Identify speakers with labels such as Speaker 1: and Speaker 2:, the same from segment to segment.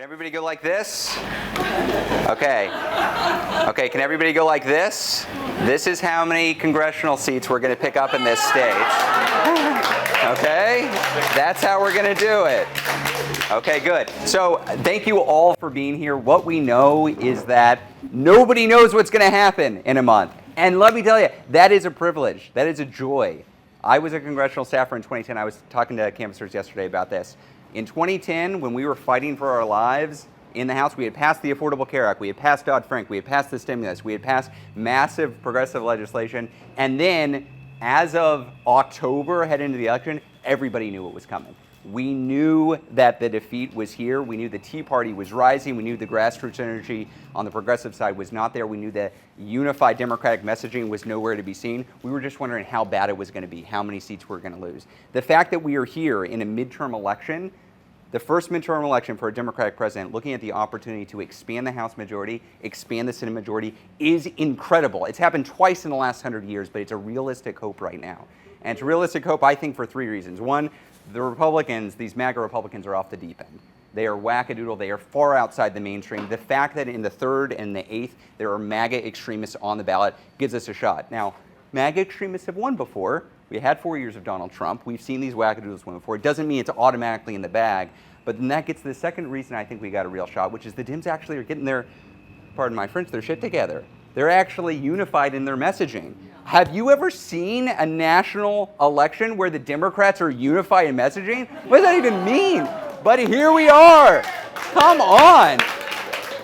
Speaker 1: everybody go like this? Okay. Okay, can everybody go like this? This is how many congressional seats we're going to pick up in this state. Okay? That's how we're going to do it. Okay, good. So thank you all for being here. What we know is that nobody knows what's going to happen in a month. And let me tell you, that is a privilege. That is a joy. I was a congressional staffer in 2010. I was talking to canvassers yesterday about this. In 2010, when we were fighting for our lives in the House, we had passed the Affordable Care Act, we had passed Dodd-Frank, we had passed the stimulus, we had passed massive progressive legislation, and then as of October, heading into the election, everybody knew what was coming. We knew that the defeat was here. We knew the Tea Party was rising. We knew the grassroots energy on the progressive side was not there. We knew the unified Democratic messaging was nowhere to be seen. We were just wondering how bad it was going to be, how many seats we were going to lose. The fact that we are here in a midterm election, the first midterm election for a Democratic president, looking at the opportunity to expand the House majority, expand the Senate majority, is incredible. It's happened twice in the last 100 years, but it's a realistic hope right now. And it's a realistic hope, I think, for three reasons. One, the Republicans, these MAGA Republicans, are off the deep end. They are wackadoodle. They are far outside the mainstream. The fact that in the 3rd and the 8th there are MAGA extremists on the ballot gives us a shot. Now, MAGA extremists have won before. We had 4 years of Donald Trump. We've seen these wackadoodles win before. It doesn't mean it's automatically in the bag. But then that gets to the second reason I think we got a real shot, which is the Dems actually are getting their, pardon my French, their shit together. They're actually unified in their messaging. Have you ever seen a national election where the Democrats are unified in messaging? What does that even mean? But here we are. Come on.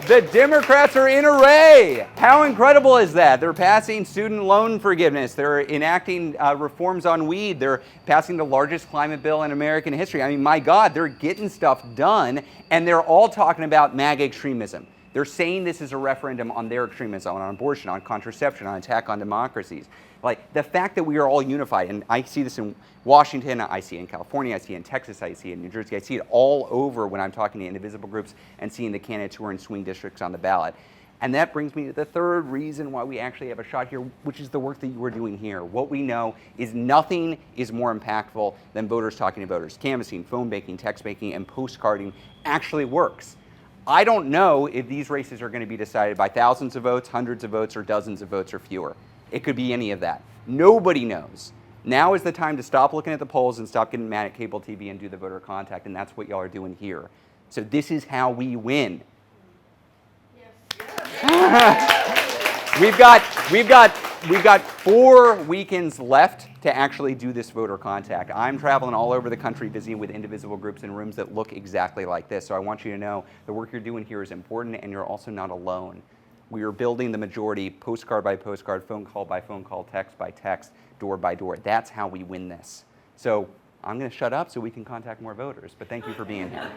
Speaker 1: The Democrats are in array. How incredible is that? They're passing student loan forgiveness. They're enacting reforms on weed. They're passing the largest climate bill in American history. I mean, my God, they're getting stuff done, and they're all talking about MAGA extremism. They're saying this is a referendum on their extremism, on abortion, on contraception, on attack on democracies. Like, the fact that we are all unified, and I see this in Washington, I see it in California, I see it in Texas, I see it in New Jersey, I see it all over when I'm talking to Indivisible groups and seeing the candidates who are in swing districts on the ballot. And that brings me to the third reason why we actually have a shot here, which is the work that you are doing here. What we know is nothing is more impactful than voters talking to voters. Canvassing, phone banking, text banking, and postcarding actually works. I don't know if these races are going to be decided by thousands of votes, hundreds of votes, or dozens of votes or fewer. It could be any of that. Nobody knows. Now is the time to stop looking at the polls and stop getting mad at cable TV and do the voter contact, and that's what y'all are doing here. So this is how we win. Yes. We've got 4 weekends left to actually do this voter contact. I'm traveling all over the country visiting with Indivisible groups in rooms that look exactly like this. So I want you to know the work you're doing here is important, and you're also not alone. We are building the majority postcard by postcard, phone call by phone call, text by text, door by door. That's how we win this. So I'm going to shut up so we can contact more voters. But thank you for being here.